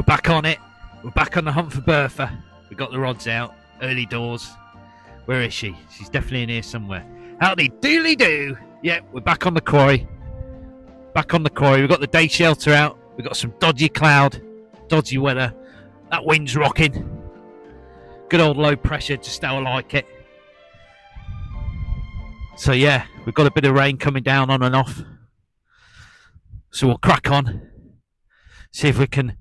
back on it. We're back on the hunt for Bertha. We got the rods out, early doors. Where is she? She's definitely in here somewhere. Howdy doodly do. Yeah, we're back on the quarry. Back on the quarry. We've got the day shelter out. We've got some dodgy cloud, dodgy weather. That wind's rocking. Good old low pressure, just how I like it. So yeah, we've got a bit of rain coming down on and off. So we'll crack on. See if we can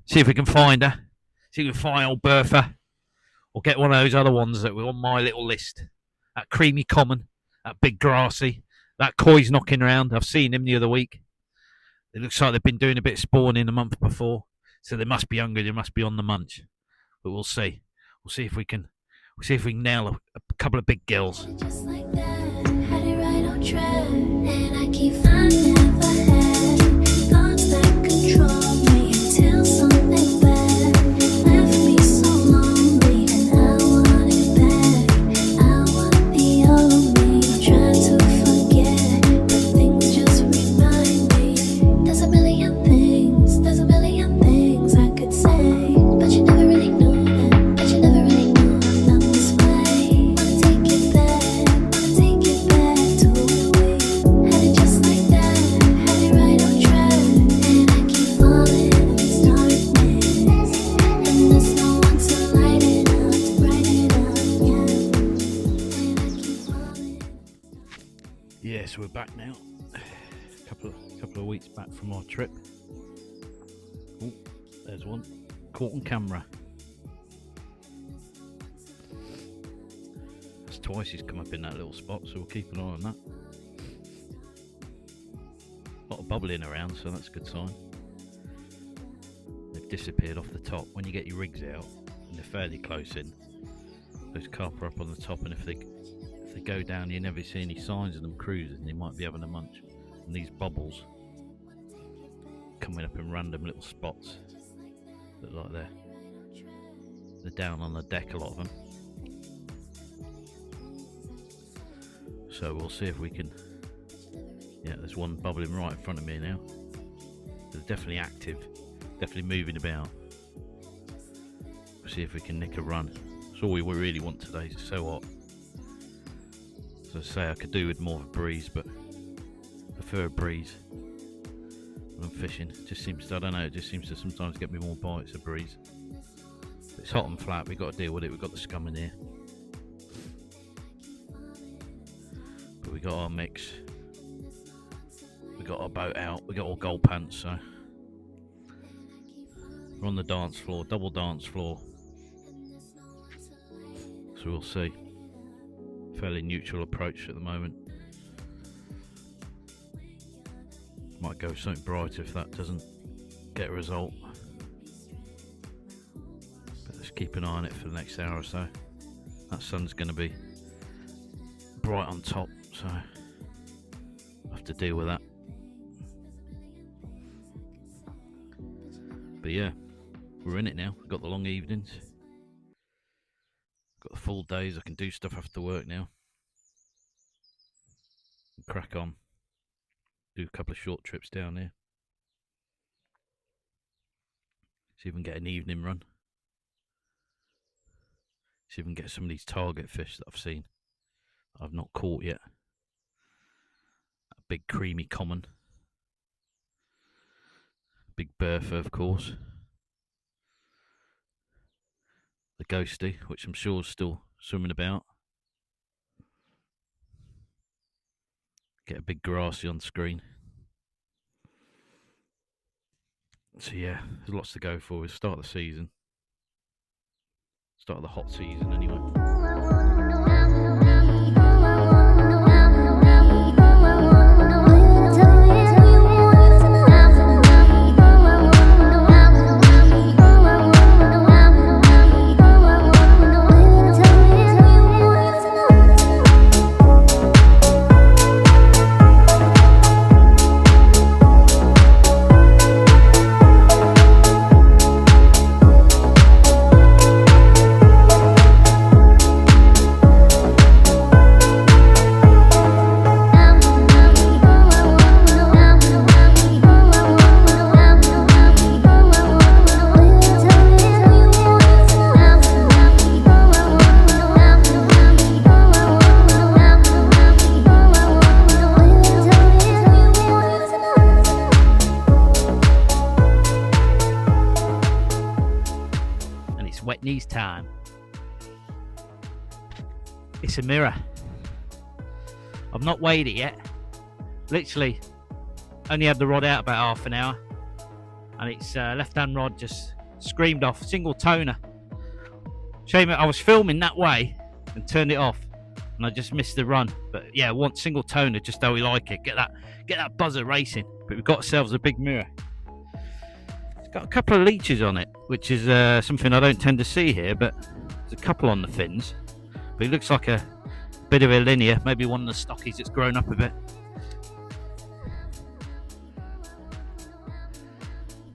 find her. See if we can find old Bertha. Or get one of those other ones that were on my little list. That creamy common, that big grassy, that coy's knocking around. I've seen him the other week. It looks like they've been doing a bit of spawning the month before. So they must be hungry, they must be on the munch. But we'll see. We'll see if we can nail a couple of big gills. Just like that, had it right on track, and I keep finding never had thoughts that control me until something bad left me so lonely, and I want it back. I want the old me. I'm trying to forget, but things just remind me. There's a million things I could say, but you never really knew them. But you never really knew I'm not this way. Wanna take it back to where we had it just like that, had it right on track, and I keep falling in this darkness, and there's no one to light it up, to brighten it up, yeah, and I keep falling. Yeah, so we're back now. Couple of weeks back from our trip. Oh, there's one. Caught on camera. That's twice he's come up in that little spot, so we'll keep an eye on that. A lot of bubbling around, so that's a good sign. They've disappeared off the top. When you get your rigs out and they're fairly close in, those carp are up on the top, and if they go down, you never see any signs of them cruising. They might be having a munch. And these bubbles coming up in random little spots. Look like they're down on the deck, a lot of them. So we'll see if we can. Yeah, there's one bubbling right in front of me now. They're definitely active, definitely moving about. We'll see if we can nick a run. That's all we really want today. It's so hot. As I say, I could do with more of a breeze, but I prefer a breeze when I'm fishing. It just seems to, I don't know, it just seems to sometimes get me more bites, a breeze. It's hot and flat, we've got to deal with it. We've got the scum in here. But we got our mix. We got our boat out. We got all gold pants, so we're on the dance floor, double dance floor. So we'll see. Fairly neutral approach at the moment. Might go something brighter if that doesn't get a result. But let's keep an eye on it for the next hour or so. That sun's going to be bright on top, so I'll have to deal with that. But yeah, we're in it now. We've got the long evenings. Got the full days. I can do stuff after work now. Crack on. Do a couple of short trips down there. See if we can get an evening run. See if we can get some of these target fish that I've seen. I've not caught yet. A big creamy common. Big Bertha, of course. The ghosty, which I'm sure is still swimming about. Get a big grassy on screen. So yeah, there's lots to go for. We'll start the season. Start of the hot season anyway. Japanese time. It's a mirror. I've not weighed it yet. Literally only had the rod out about half an hour, and its left-hand rod just screamed off. Single toner. Shame I was filming that way and turned it off, and I just missed the run. But yeah, want single toner just how we like it. Get that buzzer racing. But we've got ourselves a big mirror. It's got a couple of leeches on it, which is something I don't tend to see here, but there's a couple on the fins. But it looks like a bit of a linear, maybe one of the stockies that's grown up a bit.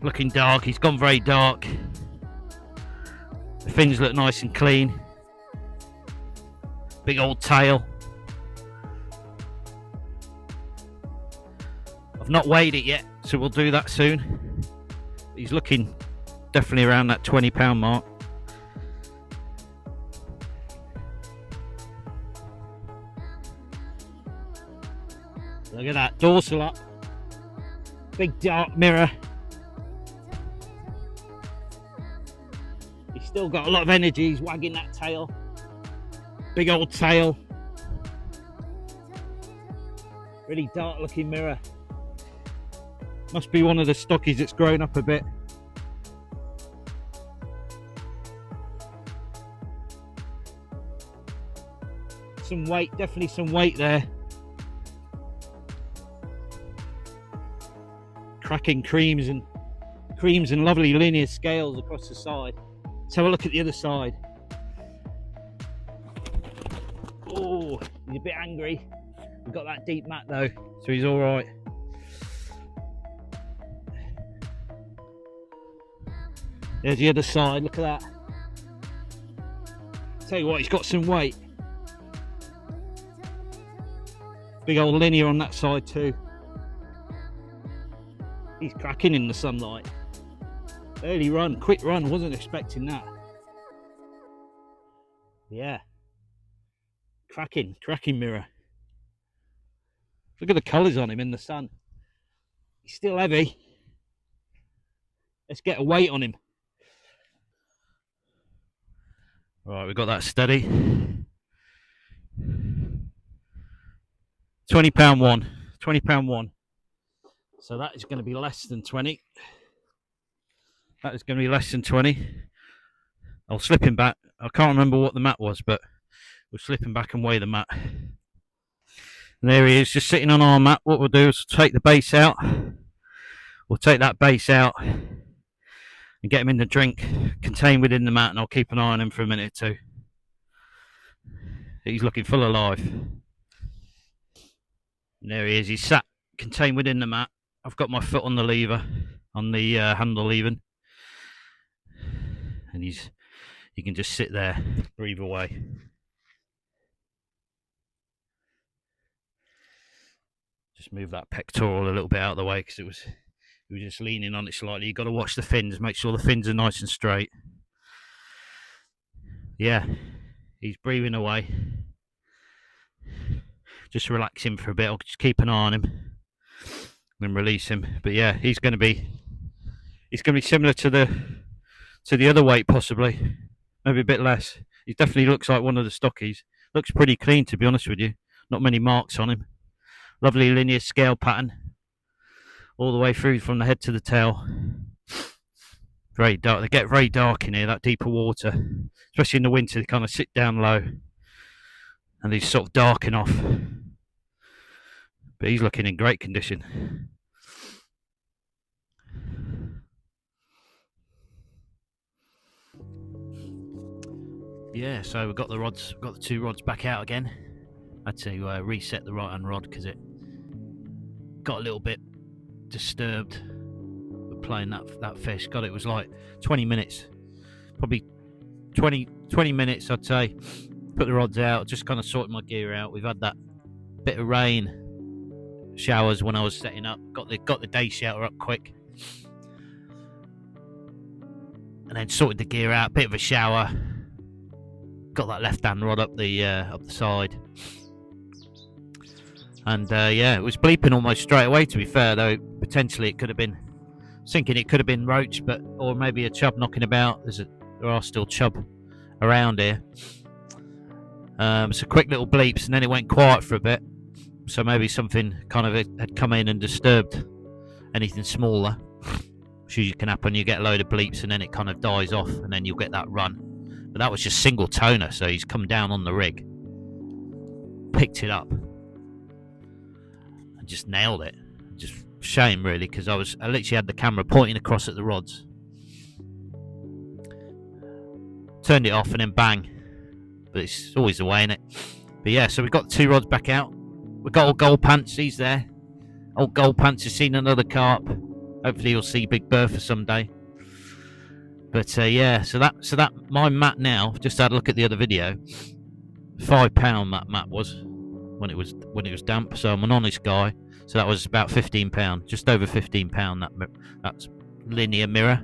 Looking dark, he's gone very dark. The fins look nice and clean. Big old tail. I've not weighed it yet, so we'll do that soon. He's looking definitely around that 20-pound mark. Look at that, dorsal up. Big dark mirror. He's still got a lot of energy, he's wagging that tail. Big old tail. Really dark looking mirror. Must be one of the stockies that's grown up a bit. Some weight, definitely some weight there. Cracking creams and lovely linear scales across the side. Let's have a look at the other side. Oh, he's a bit angry. We've got that deep mat though, so he's all right. There's the other side, look at that. Tell you what, he's got some weight. Big old linear on that side too. He's cracking in the sunlight. Early run, quick run, wasn't expecting that. Yeah. Cracking mirror. Look at the colours on him in the sun. He's still heavy. Let's get a weight on him. Right, we've got that steady. 20-pound one. 20-pound one. So that is going to be less than 20. That is going to be less than 20. I'll slip him back. I can't remember what the mat was, but we'll slip him back and weigh the mat. And there he is, just sitting on our mat. What we'll do is take the base out. We'll take that base out and get him in the drink, contained within the mat, and I'll keep an eye on him for a minute or two. He's looking full alive. And there he is, he's sat contained within the mat. I've got my foot on the lever, on the handle even. And he can just sit there, breathe away. Just move that pectoral a little bit out of the way because he was just leaning on it slightly. You've got to watch the fins, make sure the fins are nice and straight. Yeah, he's breathing away. Just relax him for a bit. I'll just keep an eye on him and release him. But yeah, he's going to be similar to the other weight, possibly, maybe a bit less. He definitely looks like one of the stockies. Looks pretty clean, to be honest with you. Not many marks on him. Lovely linear scale pattern all the way through from the head to the tail. Very dark. They get very dark in here, that deeper water, especially in the winter. They kind of sit down low and they sort of darken off. But he's looking in great condition. Yeah, so we've got the rods, got the two rods back out again. I had to reset the right hand rod because it got a little bit disturbed with playing that fish. God, it was like 20 minutes, probably 20 minutes I'd say. Put the rods out, just kind of sorted my gear out. We've had that bit of rain showers when I was setting up. Got the day shelter up quick, and then sorted the gear out. Bit of a shower. Got that left hand rod up the side, and yeah, it was bleeping almost straight away. To be fair, though, potentially it could have been sinking. It could have been roach, or maybe a chub knocking about. There's there are still chub around here. So quick little bleeps, and then it went quiet for a bit. So maybe something kind of had come in and disturbed anything smaller. Which usually can happen. You get a load of bleeps, and then it kind of dies off, and then you'll get that run. But that was just single toner, so he's come down on the rig, picked it up, and just nailed it. Just shame, really, because I literally had the camera pointing across at the rods. Turned it off, and then bang. But it's always the way, innit? But yeah, so we got 2 rods back out. We got old Gold Pants, he's there. Old Gold Pants has seen another carp. Hopefully he'll see Big Bertha someday. But yeah, so that my mat now. Just had a look at the other video. £5 that mat was when it was damp. So I'm an honest guy. So that was about £15, just over £15. That's linear mirror,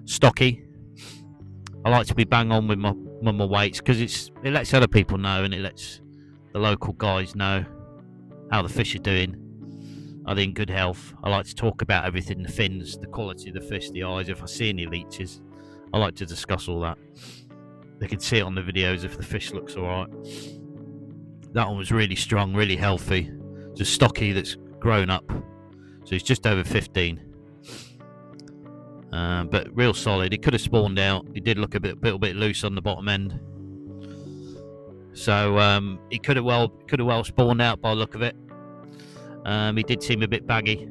stocky. I like to be bang on with my weights because it lets other people know, and it lets the local guys know how the fish are doing. Are they in good health? I like to talk about everything: the fins, the quality of the fish, the eyes. If I see any leeches, I like to discuss all that. They can see it on the videos if the fish looks alright. That one was really strong, really healthy, just stocky, that's grown up. So he's just over 15. But real solid. He could have spawned out. He did look a little bit loose on the bottom end. So he could have well spawned out by the look of it. He did seem a bit baggy.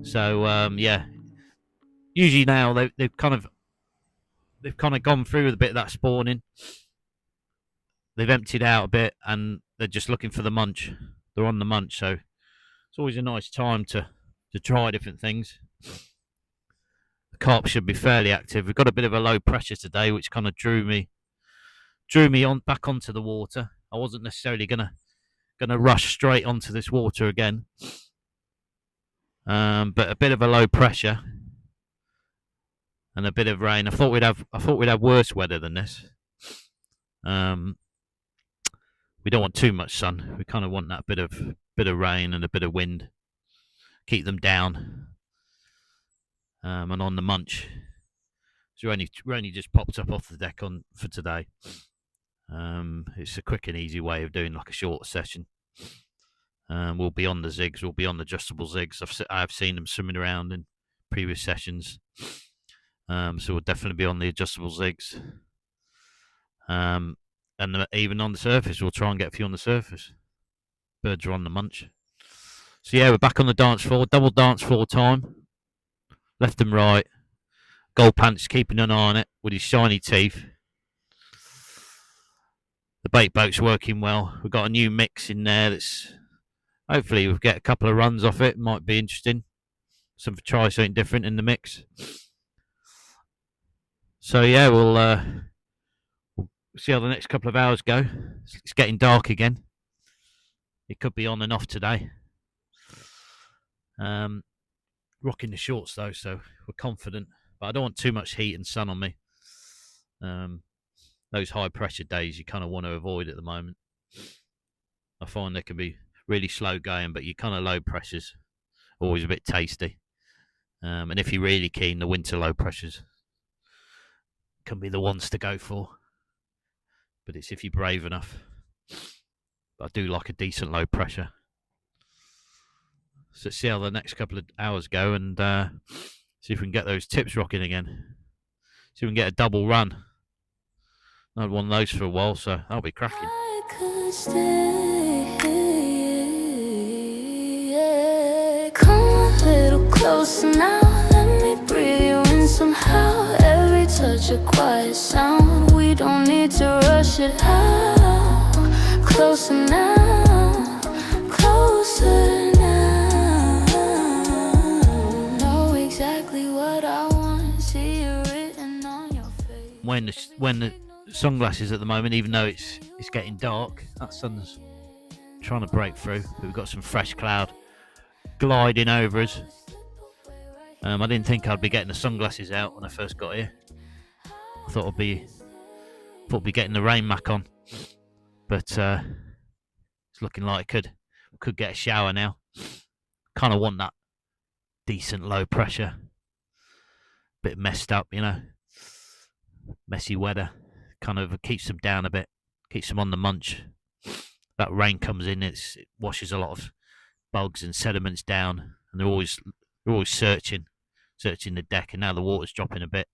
So yeah. Usually now they've kind of gone through with a bit of that spawning. They've emptied out a bit, and they're just looking for the munch. They're on the munch, so it's always a nice time to try different things. The carp should be fairly active. We've got a bit of a low pressure today, which kind of drew me back onto the water. I wasn't necessarily gonna rush straight onto this water again, but a bit of a low pressure and a bit of rain. I thought we'd have worse weather than this. We don't want too much sun. We kind of want that bit of rain and a bit of wind, keep them down. And on the munch, so we're only just popped up off the deck for today. It's a quick and easy way of doing like a shorter session. We'll be on the zigs. We'll be on the adjustable zigs. I've seen them swimming around in previous sessions. So we'll definitely be on the adjustable zigs. And even on the surface, we'll try and get a few on the surface. Birds are on the munch. So yeah, we're back on the dance floor. Double dance floor time. Left and right. Gold Pants keeping an eye on it with his shiny teeth. The bait boat's working well. We've got a new mix in there that's hopefully we'll get a couple of runs off it. Might be interesting. Try something different in the mix. So yeah, we'll see how the next couple of hours go. It's getting dark again. It could be on and off today. Rocking the shorts though, so we're confident. But I don't want too much heat and sun on me. Those high pressure days you kind of want to avoid at the moment. I find they can be really slow going, but your kind of low pressures always a bit tasty. And if you're really keen, the winter low pressures can be the ones to go for. But it's if you're brave enough. But I do like a decent low pressure. So let's see how the next couple of hours go, and see if we can get those tips rocking again. See if we can get a double run. I had one of those for a while, so that'll be cracking. I could stay. Come a little closer now. Let me breathe you in somehow. Every touch a quiet sound. We don't need to rush it out. Closer now, closer now. Know exactly what I want. See you written on your face. When the sunglasses at the moment, even though it's getting dark, that sun's trying to break through, but we've got some fresh cloud gliding over us. I didn't think I'd be getting the sunglasses out when I first got here. I thought I'd be getting the rain mac on, but it's looking like we could get a shower now. Kind of want that decent low pressure, bit messed up, you know. messy weather kind of keeps them down a bit, keeps them on the munch. That rain comes in, it washes a lot of bugs and sediments down, and they're always searching the deck. And now the water's dropping a bit.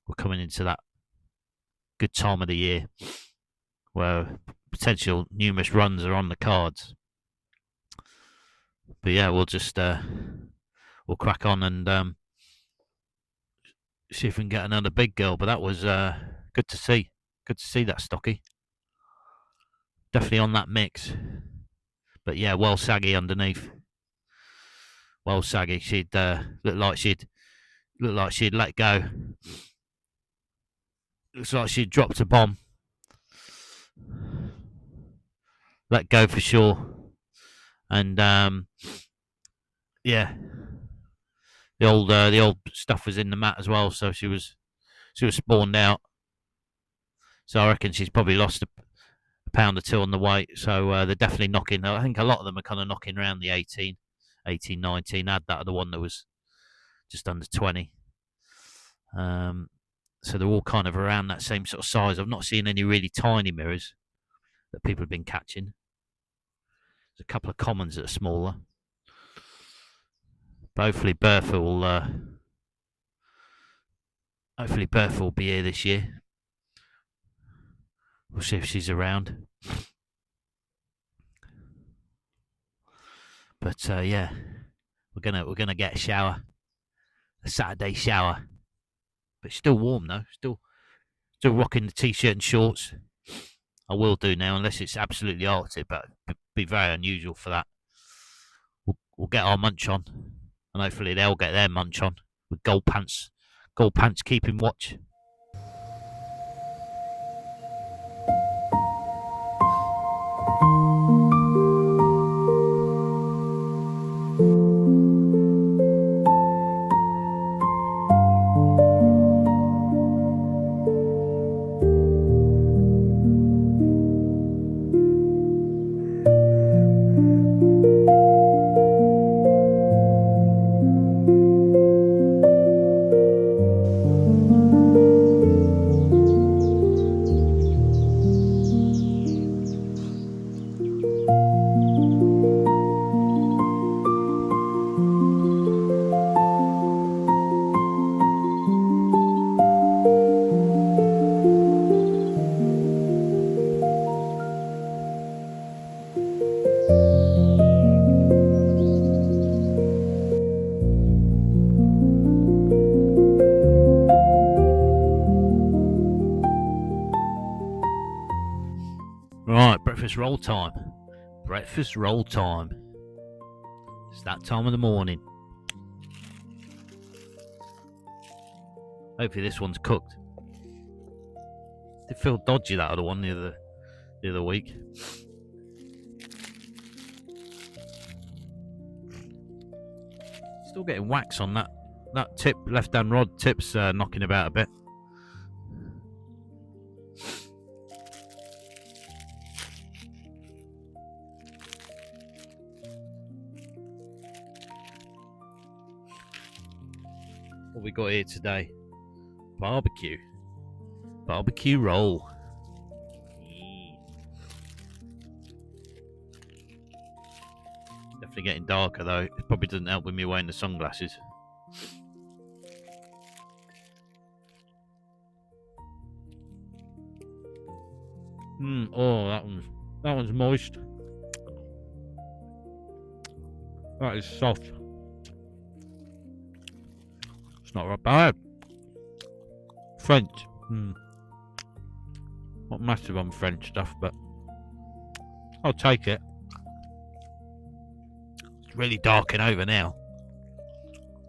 We're coming into that good time of the year where potential numerous runs are on the cards. But yeah, we'll just we'll crack on and see if we can get another big girl. But that was good to see. Good to see that stocky. Definitely on that mix. But yeah, well saggy underneath. Well saggy. She'd looked like she'd let go. Looks like she'd dropped a bomb. Let go for sure. And yeah, the old stuff was in the mat as well, so she was spawned out. So I reckon she's probably lost a pound or two on the weight. So they're definitely knocking. I think a lot of them are kind of knocking around the 18, 19. Add that other one that was just under 20. So they're all kind of around that same sort of size. I've not seen any really tiny mirrors that people have been catching. There's a couple of commons that are smaller. But hopefully Bertha will be here this year. We'll see if she's around. But yeah, we're gonna get a shower, a Saturday shower. But it's still warm though. Still rocking the t-shirt and shorts. I will do now, unless it's absolutely Arctic, but it'd be very unusual for that. We'll get our munch on, and hopefully they'll get their munch on with gold pants. Gold pants keeping watch. Right, breakfast roll time. Breakfast roll time. It's that time of the morning. Hopefully this one's cooked. Did feel dodgy, that other one the other week. Still getting wax on that tip, left hand rod tip's knocking about a bit. What we got here today? Barbecue roll. Definitely getting darker though. It probably doesn't help with me wearing the sunglasses. Oh, that one's moist. That is soft. It's not that bad. French. Not massive on French stuff, but I'll take it. It's really darking over now.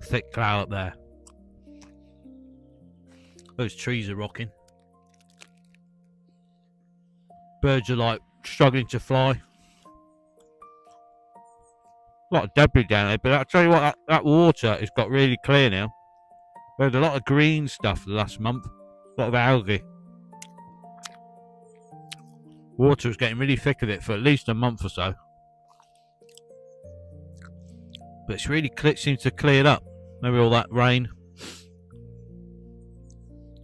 Thick cloud up there. Those trees are rocking. Birds are like struggling to fly. A lot of debris down there, but I'll tell you what, that water has got really clear now. There's a lot of green stuff the last month. A lot of algae. Water was getting really thick with it for at least a month or so. But it's really seems to have cleared up. Maybe all that rain.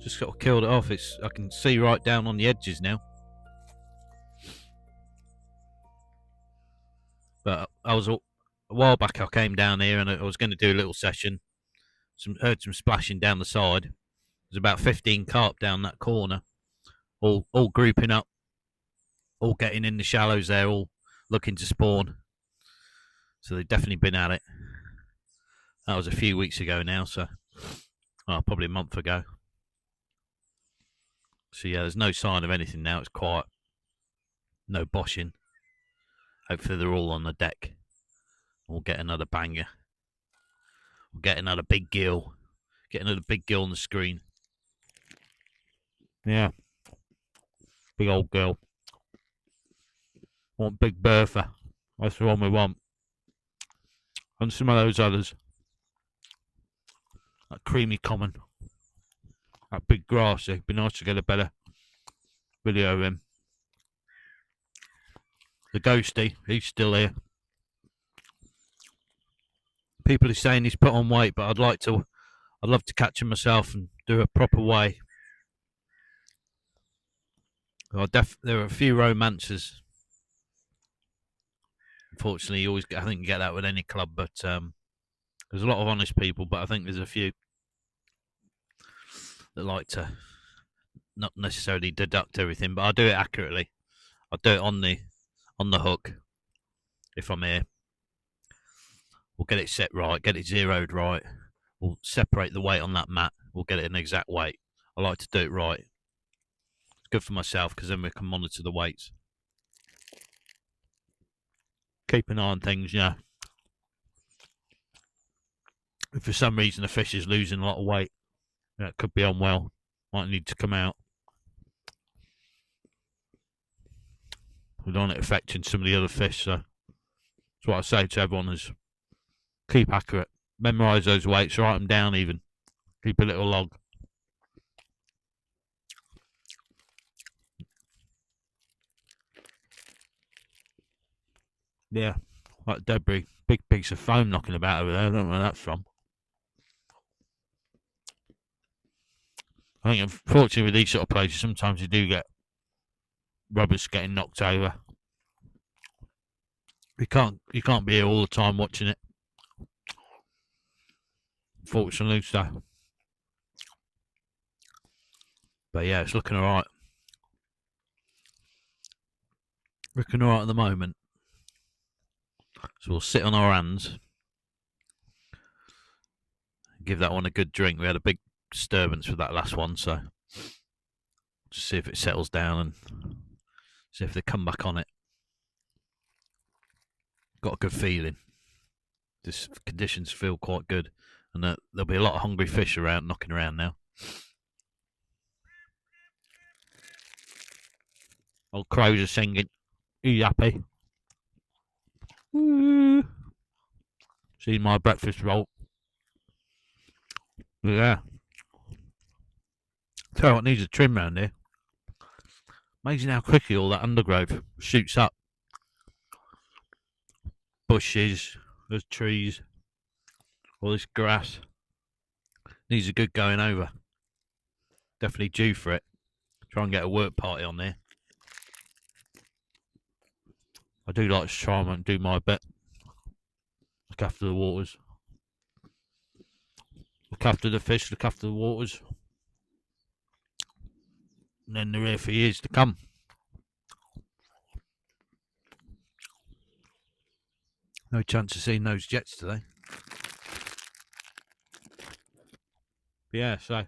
Just sort of killed it off. I can see right down on the edges now. But a while back. I came down here and I was going to do a little session. Heard some splashing down the side. There's about 15 carp down that corner, all grouping up, all getting in the shallows there, all looking to spawn. So they've definitely been at it. That was a few weeks ago now, so probably a month ago. So yeah, there's no sign of anything now. It's quiet. No boshing. Hopefully they're all on the deck. We'll get another banger. We'll get another big gill. Get another big gill on the screen. Yeah. Big old girl. Want big Bertha. That's the one we want. And some of those others. That creamy common. That big grassy. It'd be nice to get a better video of him. The ghosty, he's still here. People are saying he's put on weight, but I'd love to catch him myself and do a proper weigh. There are a few romancers. Unfortunately, I think you get that with any club, but there's a lot of honest people, but I think there's a few that like to not necessarily deduct everything, but I do it accurately. I do it on the hook if I'm here. We'll get it set right, get it zeroed right. We'll separate the weight on that mat. We'll get it an exact weight. I like to do it right. It's good for myself because then we can monitor the weights. Keep an eye on things, yeah. If for some reason the fish is losing a lot of weight, it could be unwell. Might need to come out. We don't want it affecting some of the other fish, so that's what I say to everyone is keep accurate. Memorise those weights, write them down even. Keep a little log. Yeah, like debris. Big piece of foam knocking about over there. I don't know where that's from. I think unfortunately with these sort of places, sometimes you do get rubbers getting knocked over. You can't be here all the time watching it. Unfortunately, so. But yeah, it's looking alright. Looking alright at the moment. So we'll sit on our hands. Give that one a good drink. We had a big disturbance with that last one, so just see if it settles down and see if they come back on it. Got a good feeling. This conditions feel quite good, and there'll be a lot of hungry fish around, knocking around now. Old crows are singing. Are you happy? See my breakfast roll. Yeah. Tell you what needs a trim round here. Amazing how quickly all that undergrowth shoots up. Bushes, there's trees, all this grass. Needs a good going over. Definitely due for it. Try and get a work party on there. I do like to try and do my bit. Look after the waters. Look after the fish, look after the waters. And then they're here for years to come. No chance of seeing those jets today. But yeah, so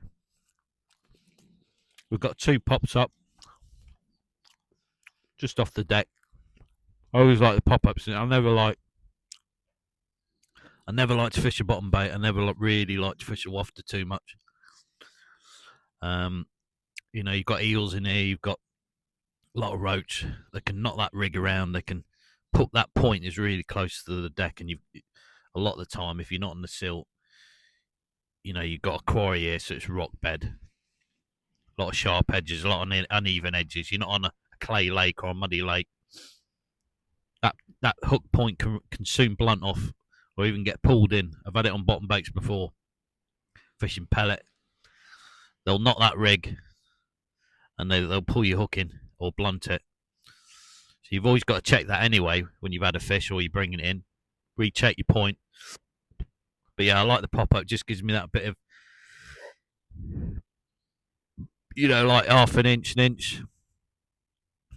we've got two pops up just off the deck. I always like the pop-ups. I never like to fish a bottom bait. I never really like to fish a wafter too much. You know, you've got eels in here. You've got a lot of roach. They can knock that rig around. They can put that point is really close to the deck, and a lot of the time, if you're not on the silt, you know, you've got a quarry here, so it's rock bed. A lot of sharp edges, a lot of uneven edges. You're not on a clay lake or a muddy lake. That hook point can soon blunt off or even get pulled in. I've had it on bottom baits before, fishing pellet. they'll knot that rig and they'll pull your hook in or blunt it. So you've always got to check that anyway when you've had a fish or you're bringing it in. Recheck your point. But yeah, I like the pop-up. Just gives me that bit of, like half an inch,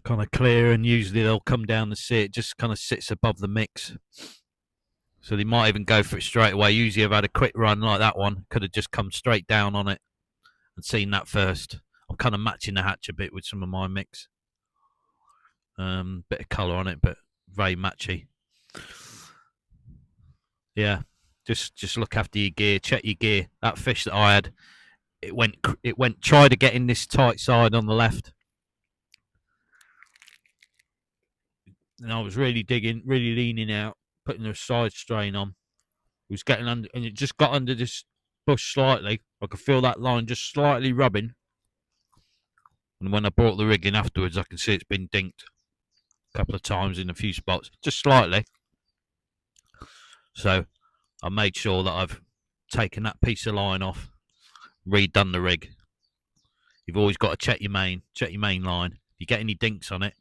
kind of clear, and usually they'll come down to see it. Just kind of sits above the mix. So they might even go for it straight away. Usually I've had a quick run like that one. Could have just come straight down on it and seen that first. I'm kind of matching the hatch a bit with some of my mix. Bit of colour on it, but very matchy. Yeah, just look after your gear. Check your gear. That fish that I had, it went. Try to get in this tight side on the left, and I was really digging, really leaning out, putting the side strain on. It was getting under, and it just got under this bush slightly. I could feel that line just slightly rubbing. And when I brought the rig in afterwards, I can see it's been dinked a couple of times in a few spots, just slightly. So I made sure that I've taken that piece of line off, redone the rig. You've always got to check your main line. If you get any dinks on it,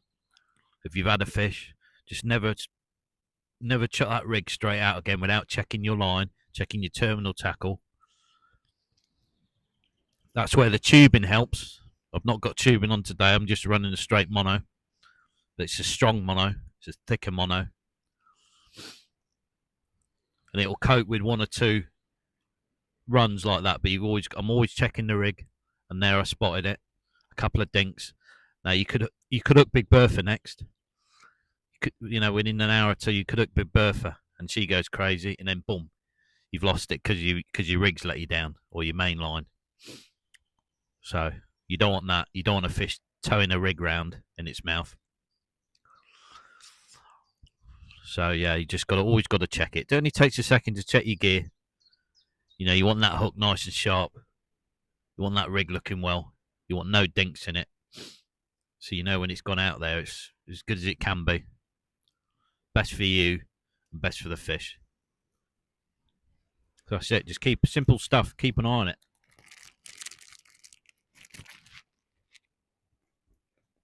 if you've had a fish, just never chuck that rig straight out again without checking your line, checking your terminal tackle. That's where the tubing helps. I've not got tubing on today. I'm just running a straight mono. But it's a strong mono. It's a thicker mono. And it'll cope with one or two runs like that. But I'm always checking the rig. And there I spotted it. A couple of dinks. Now you could hook Big Bertha next. Within an hour or two you could hook Big Bertha and she goes crazy, and then boom, you've lost it because your rig's let you down, or your main line. So you don't want that. You don't want a fish towing a rig round in its mouth. So yeah, you just always got to check it. It only takes a second to check your gear. You want that hook nice and sharp. You want that rig looking well. You want no dinks in it. So when it's gone out there, it's as good as it can be. Best for you and best for the fish. So that's it. Just keep simple stuff. Keep an eye on it.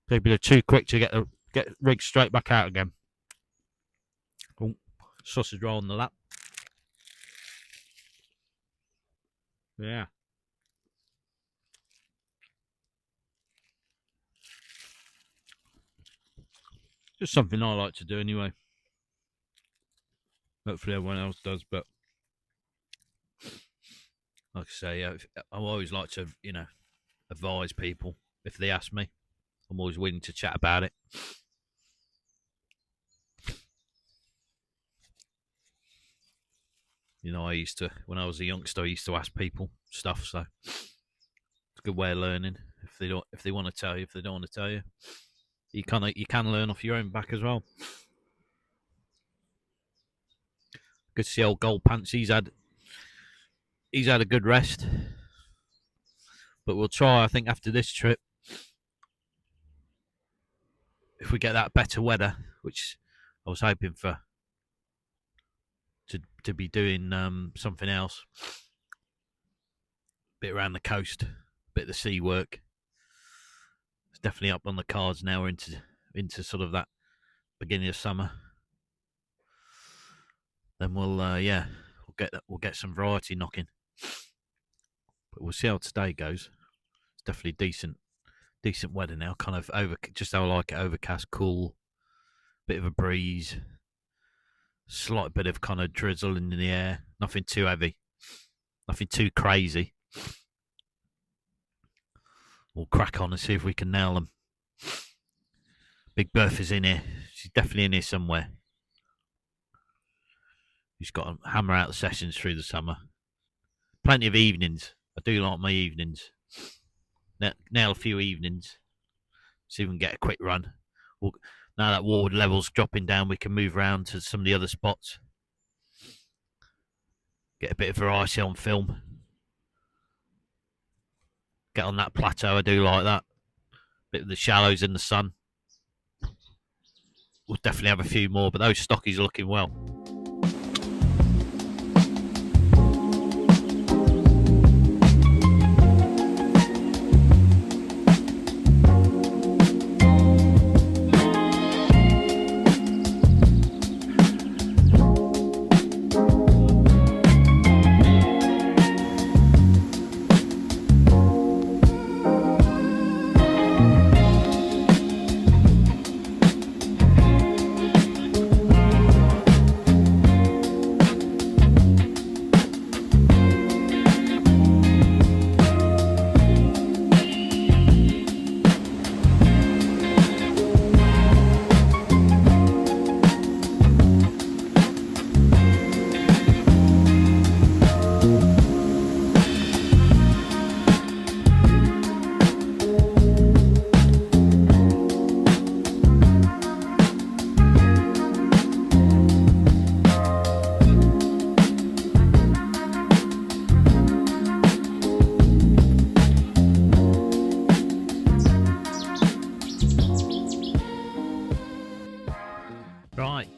People are too quick to get rigged straight back out again. Oh, sausage roll on the lap. Yeah. Just something I like to do anyway. Hopefully everyone else does, but like I say, I always like to, advise people if they ask me. I'm always willing to chat about it. When I was a youngster, I used to ask people stuff, so it's a good way of learning. If they want to tell you, if they don't want to tell you, you can learn off your own back as well. Good to see old Gold Pants. He's had a good rest, but we'll try. I think after this trip, if we get that better weather, which I was hoping for, to be doing something else, bit around the coast, bit of the sea work. It's definitely up on the cards now. We're into sort of that beginning of summer. Then we'll get some variety knocking. But we'll see how today goes. It's definitely decent weather now. Kind of just how I like it, overcast, cool, bit of a breeze, slight bit of kind of drizzle in the air. Nothing too heavy, nothing too crazy. We'll crack on and see if we can nail them. Big Bertha's in here. She's definitely in here somewhere. She's got to hammer out the sessions through the summer. Plenty of evenings. I do like my evenings. Nail a few evenings. See if we can get a quick run. Now that water level's dropping down, we can move around to some of the other spots. Get a bit of variety on film. Get on that plateau. I do like that. Bit of the shallows in the sun. We'll definitely have a few more, but those stockies are looking well.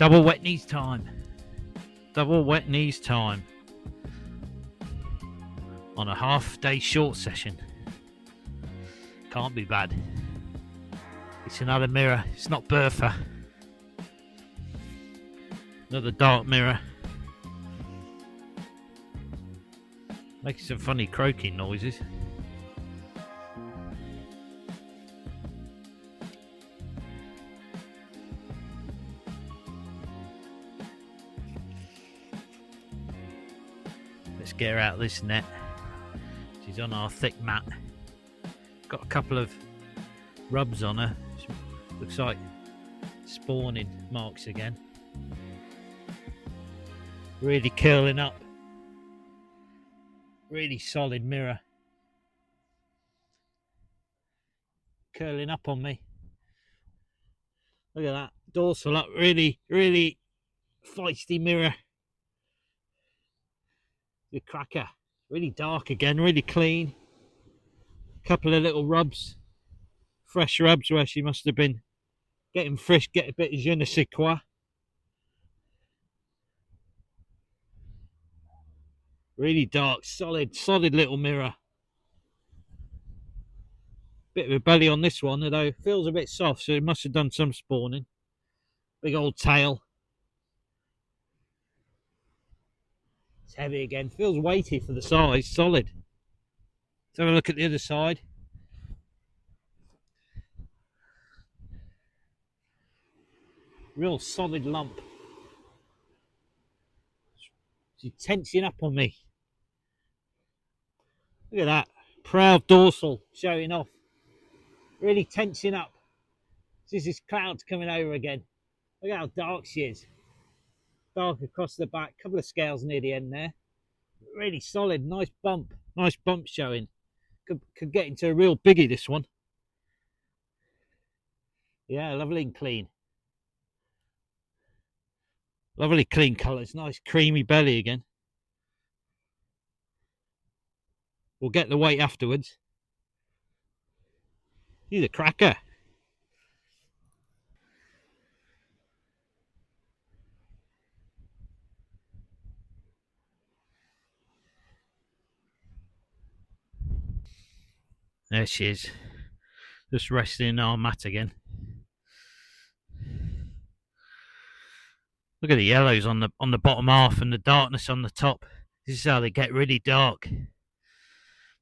Double wet knees time. Double wet knees time. On a half-day short session. Can't be bad. It's another mirror. It's not Bertha. Another dark mirror. Making some funny croaking noises. Let's get her out of this net. She's on our thick mat. Got a couple of rubs on her. Looks like spawning marks again. Really curling up. Really solid mirror. Curling up on me. Look at that. Dorsal up. Really, really feisty mirror. The cracker. Really dark again. Really clean. Couple of little rubs. Fresh rubs where she must have been getting fresh. Get a bit of je ne sais quoi. Really dark, solid little mirror. Bit of a belly on this one, although feels a bit soft, so it must have done some spawning. Big old tail. It's heavy again. Feels weighty for the size. Solid. Let's have a look at the other side. Real solid lump. She's tensing up on me. Look at that. Proud dorsal showing off. Really tensing up. This is clouds coming over again. Look how dark she is. Dark across the back. Couple of scales near the end there. Really solid. Nice bump. Nice bump showing. Could get into a real biggie, this one. Yeah, lovely and clean. Lovely clean colours. Nice creamy belly again. We'll get the weight afterwards. She's a cracker. There she is. Just resting in our mat again. Look at the yellows on the bottom half and the darkness on the top. This is how they get really dark.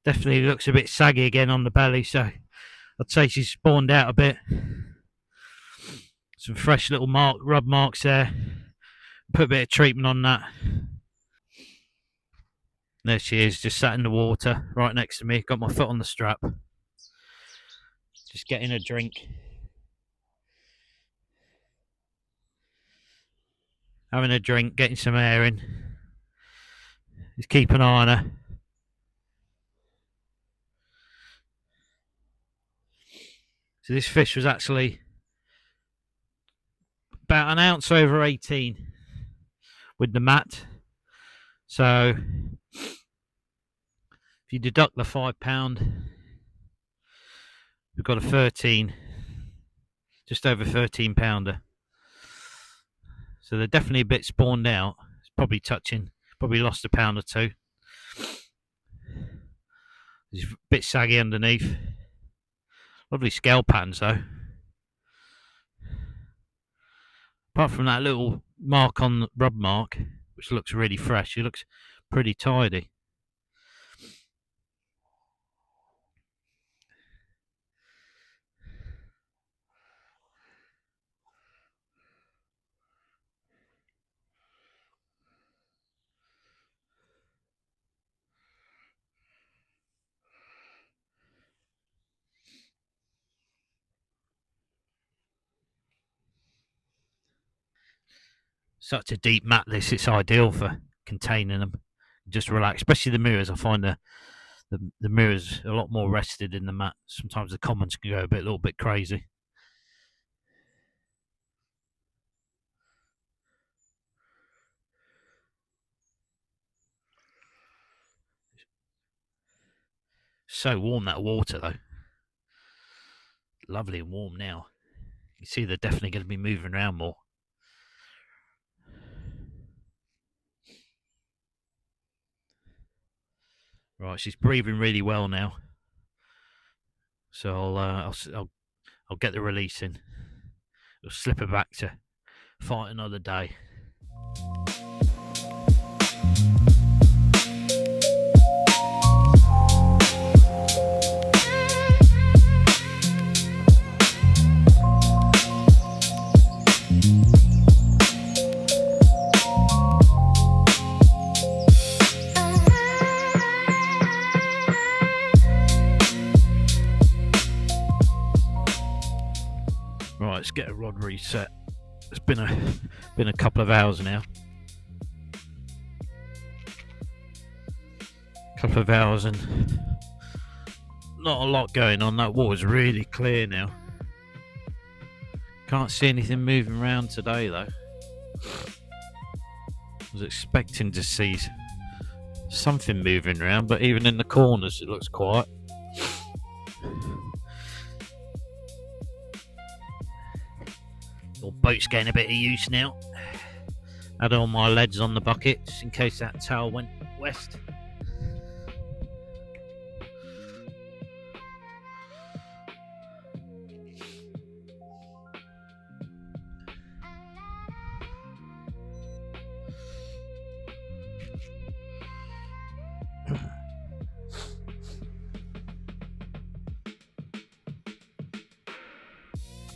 Definitely looks a bit saggy again on the belly, so I'd say she's spawned out a bit. Some fresh little rub marks there. Put a bit of treatment on that. There she is, just sat in the water right next to me. Got my foot on the strap. Just getting a drink. Having a drink, getting some air in. Just keep an eye on her. So this fish was actually about an ounce over 18 with the mat. So if you deduct the £5, we've got a 13, just over 13 pounder. So they're definitely a bit spawned out. It's probably lost a pound or two. It's a bit saggy underneath. Lovely scale patterns though. Apart from that little mark on the rub mark, which looks really fresh, it looks pretty tidy. Such a deep mat this, it's ideal for containing them. Just relax, especially the mirrors. I find the mirrors a lot more rested in the mat. Sometimes the commons can go a little bit crazy. So warm, that water though. Lovely and warm now. You see they're definitely going to be moving around more. Right, she's breathing really well now, so I'll get the release in. I'll slip her back to fight another day. Right, let's get a rod reset. It's been a couple of hours now. Couple of hours and not a lot going on. That water's really clear now. Can't see anything moving around today though. I was expecting to see something moving around, but even in the corners it looks quiet. Your boat's getting a bit of use now. Had all my leads on the bucket just in case that tail went west.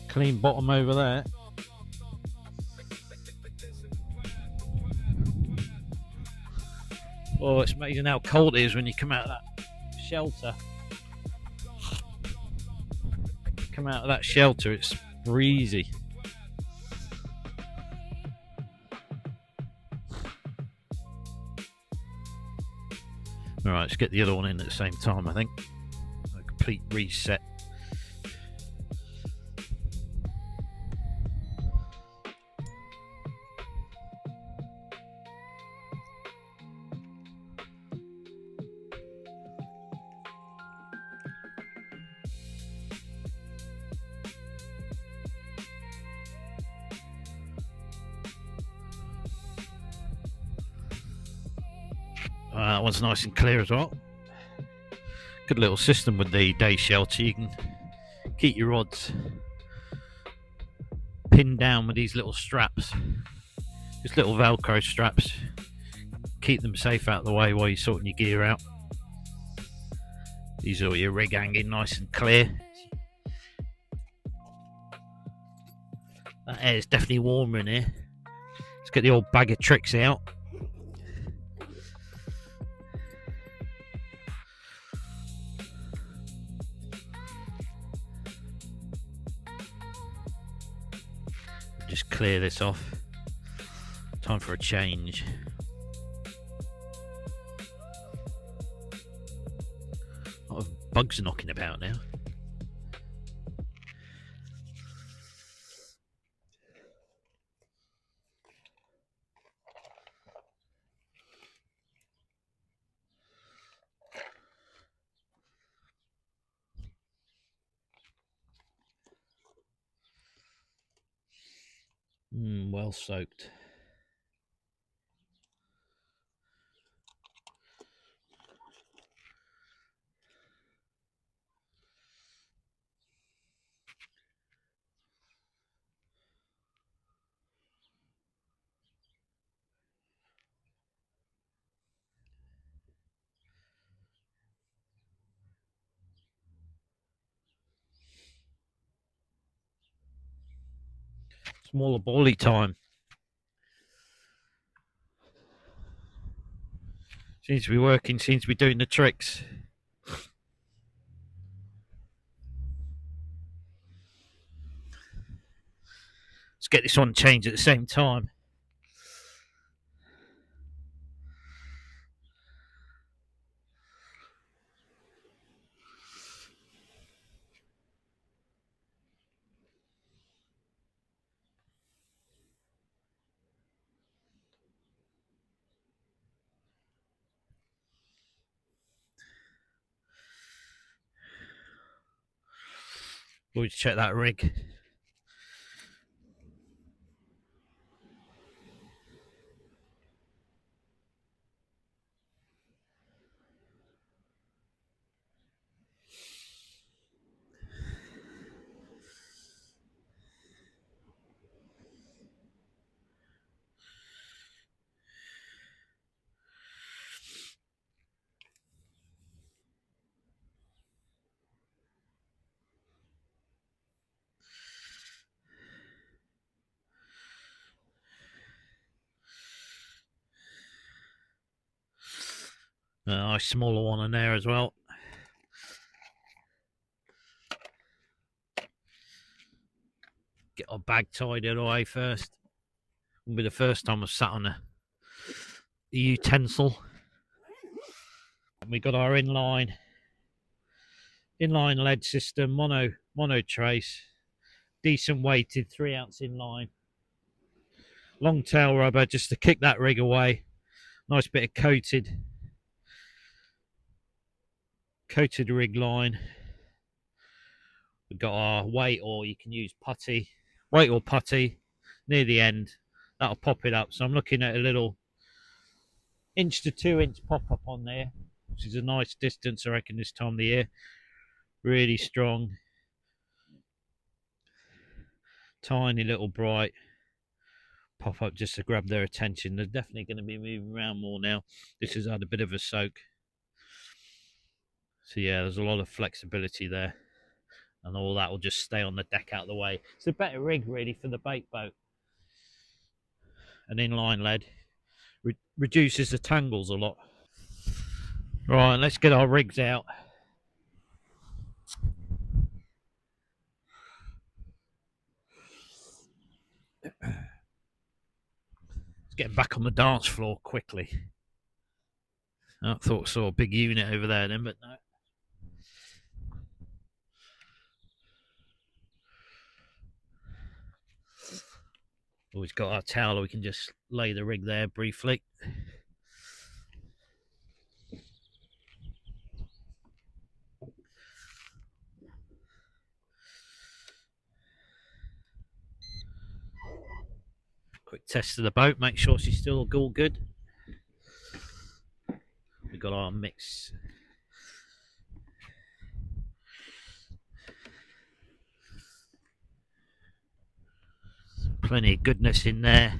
Clean bottom over there. Oh, it's amazing how cold it is when you come out of that shelter. Come out of that shelter, it's breezy. Alright, let's get the other one in at the same time, I think. A complete reset. That one's nice and clear as well. Good little system with the day shelter. You can keep your rods pinned down with these little straps. Just little Velcro straps. Keep them safe out of the way while you're sorting your gear out. These are your rig hanging nice and clear. That air is definitely warmer in here. Let's get the old bag of tricks out. Just clear this off. Time for a change. A lot of bugs are knocking about now. Well soaked. Smaller bally time. Seems to be working, seems to be doing the tricks. Let's get this one changed at the same time. Always check that rig. A nice smaller one in there as well. Get our bag tidied away first. Will be the first time I've sat on a utensil. We got our inline lead system, mono trace, decent weighted 3-ounce inline, long tail rubber just to kick that rig away. Nice bit of coated rig line. We've got our weight, or you can use putty, weight or putty near the end. That'll pop it up. So I'm looking at a little 1 to 2 inch pop up on there, which is a nice distance, I reckon, this time of the year. Really strong, tiny little bright pop up just to grab their attention. They're definitely going to be moving around more now. This has had a bit of a soak. So yeah, there's a lot of flexibility there. And all that will just stay on the deck out of the way. It's a better rig, really, for the bait boat. An inline lead reduces the tangles a lot. Right, let's get our rigs out. Let's get back on the dance floor quickly. I thought I saw a big unit over there then, but no. Always got our towel, we can just lay the rig there briefly. Quick test of the boat, make sure she's still all good. We've got our mix. Plenty of goodness in there.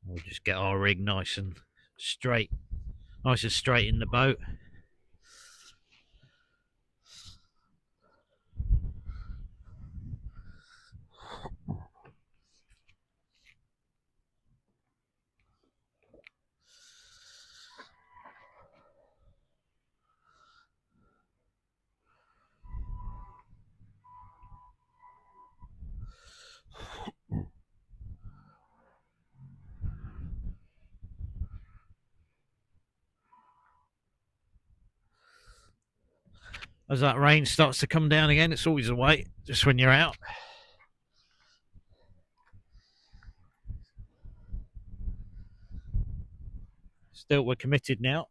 We'll just get our rig nice and straight in the boat. As that rain starts to come down again, it's always a way, just when you're out. Still, we're committed now.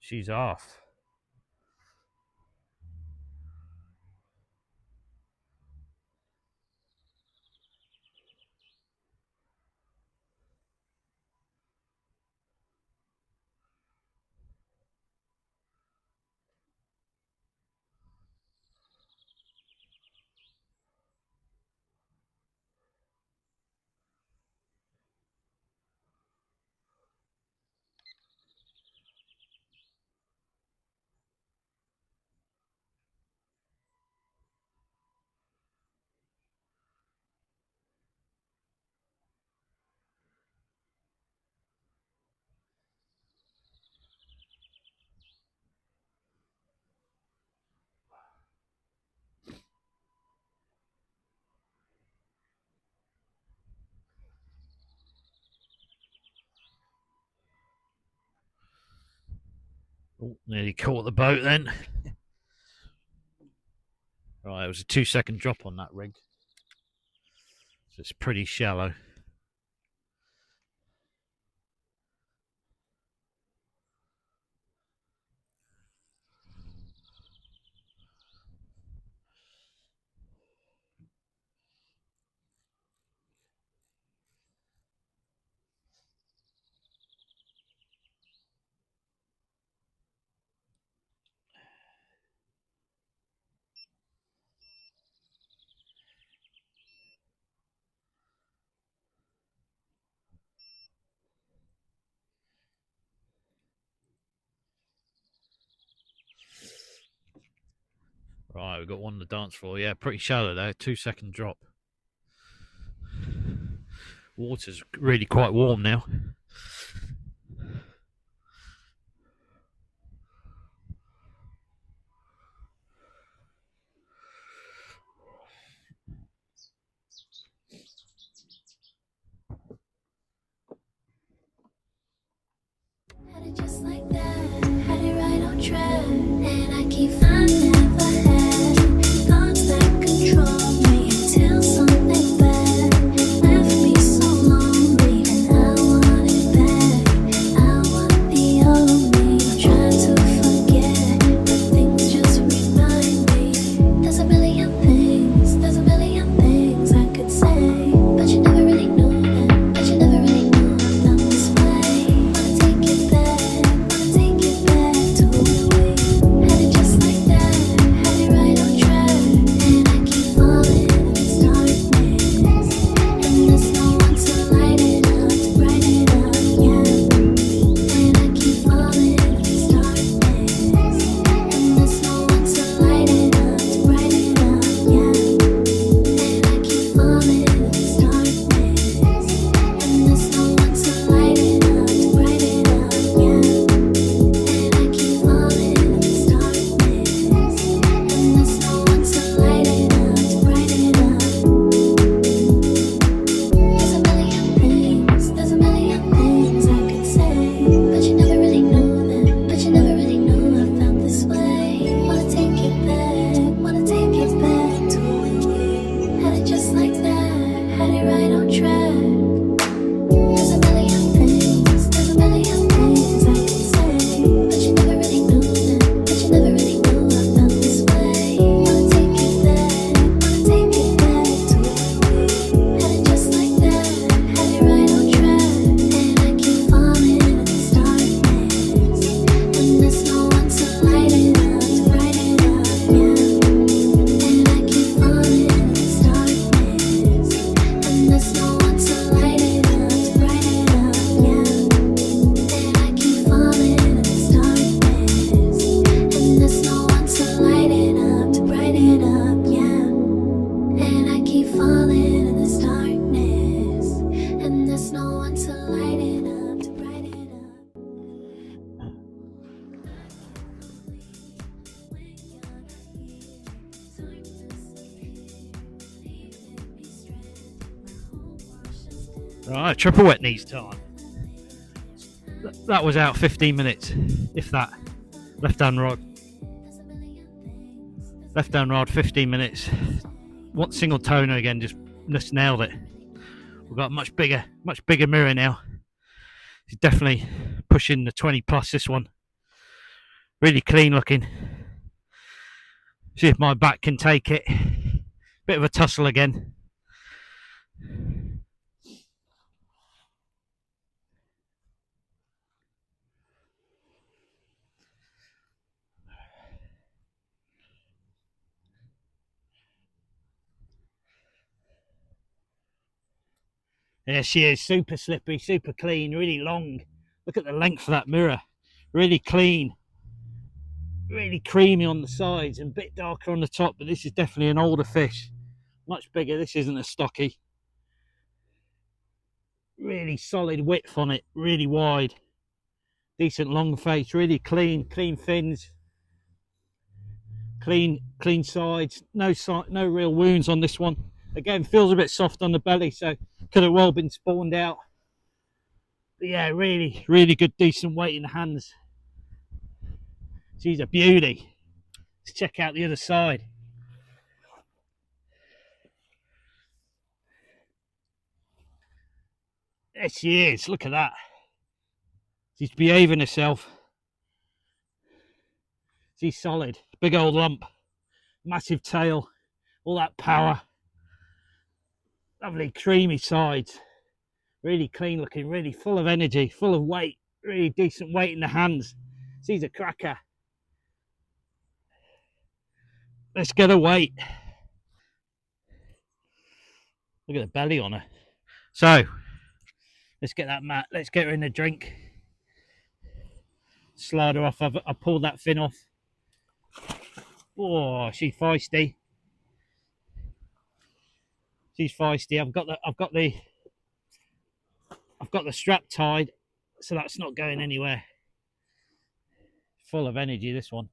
She's off. Oh, nearly caught the boat then. Right, it was a 2-second drop on that rig. So it's pretty shallow. Right, we've got one on the dance floor. Yeah, pretty shallow there. 2-second drop. Water's really quite warm now. Had it just like that, had it right on track, and I keep finding never had thoughts that control me until something bad left me so lonely, and I want it back. I want the old me. I'm trying to forget, but things just remind me. There's a million things I could say, but you never really knew that. But you never really knew I felt this way. Wanna take it back, wanna take it back to the way. Had it just like that, had it right on track, and I keep falling in this darkness, and there's no one to light it up, to brighten it up, yeah. And I keep falling in this darkness, and there's no one to light it up, to brighten it up, yeah. And I keep falling in this darkness, and there's no one to light it up, to brighten it up, yeah. And I keep falling in this darkness, and there's no one to light it up, to brighten it up. There's a million things I could say, but you never really knew that. But you never really knew I felt this way. Wanna take it back to when we had it just like that, had it right on track. There's a million things I could say, but you never really knew that. But you never really knew I felt this way. Wanna take it back to when we had it just like that, had it right on track. And I keep falling in this darkness, and there's no one to light it up, to brighten it up, yeah. And I keep falling in this darkness, and there's no one to light it up, to brighten it up, yeah. And I keep falling in this darkness, and there's no one to light it up, to brighten it up, yeah. And I keep falling in this darkness, and there's no one to light it up, to brighten it up. Right, triple wet knees time. That was out 15 minutes, if that. Left hand rod. Left hand rod, 15 minutes. One single toner again, just nailed it. We've got a much bigger mirror now. It's definitely pushing the 20 plus, this one. Really clean looking. See if my back can take it. Bit of a tussle again. There she is, super slippery, super clean, really long. Look at the length of that mirror. Really clean. Really creamy on the sides and a bit darker on the top, but this is definitely an older fish. Much bigger. This isn't a stocky. Really solid width on it, really wide. Decent long face, really clean fins. Clean sides. No real wounds on this one. Again, feels a bit soft on the belly, so could have well been spawned out. But yeah, really good, decent weight in the hands. She's a beauty. Let's check out the other side. There she is, look at that. She's behaving herself. She's solid, big old lump, massive tail, all that power. Lovely creamy sides, really clean looking, really full of energy, full of weight, really decent weight in the hands. She's a cracker. Let's get her weight. Look at the belly on her. So let's get that mat, let's get her in a drink. Slide her off. I pulled that fin off. Oh, she's feisty. She's feisty. I've got the strap tied, so that's not going anywhere. Full of energy, this one.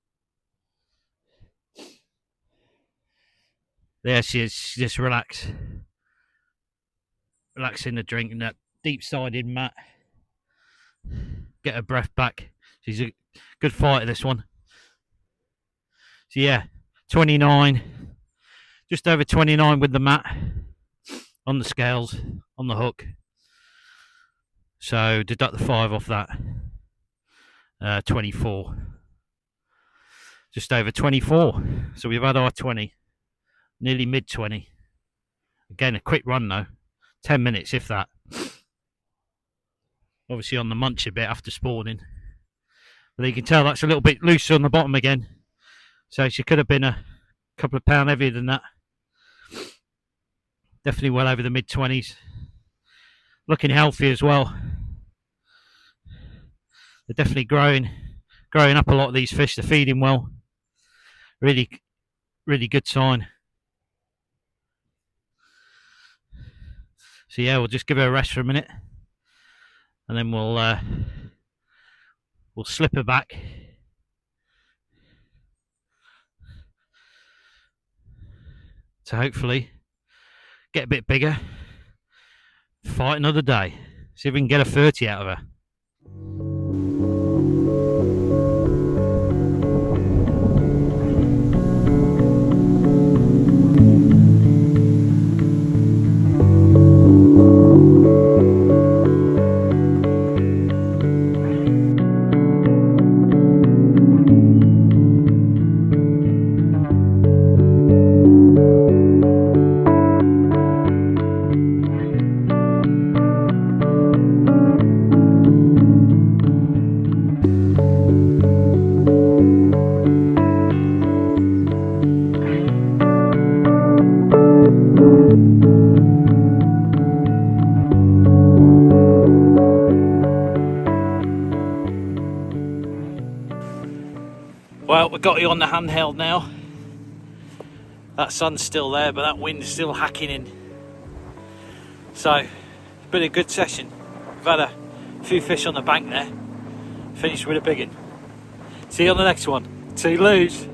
There she is. She just relaxing the drink in that deep-sided mat. Get her breath back. She's a good fighter, this one. So yeah, 29, just over 29 with the mat on the scales, on the hook. So deduct the 5 off that. 24. Just over 24. So we've had our 20. Nearly mid 20. Again, a quick run though. 10 minutes, if that. Obviously on the munch a bit after spawning. But you can tell that's a little bit looser on the bottom again. So she could have been a couple of pounds heavier than that. Definitely well over the mid 20s. Looking healthy as well. They're definitely growing up a lot of these fish. They're feeding well. Really, really good sign. So yeah, we'll just give her a rest for a minute, and then we'll slip her back. To hopefully get a bit bigger. Fight another day. See if we can get a 30 out of her. Well, we've got you on the handheld now. That sun's still there, but that wind's still hacking in. So, it's been a good session. We've had a few fish on the bank there. Finished with a big one. See you on the next one. Toodaloos.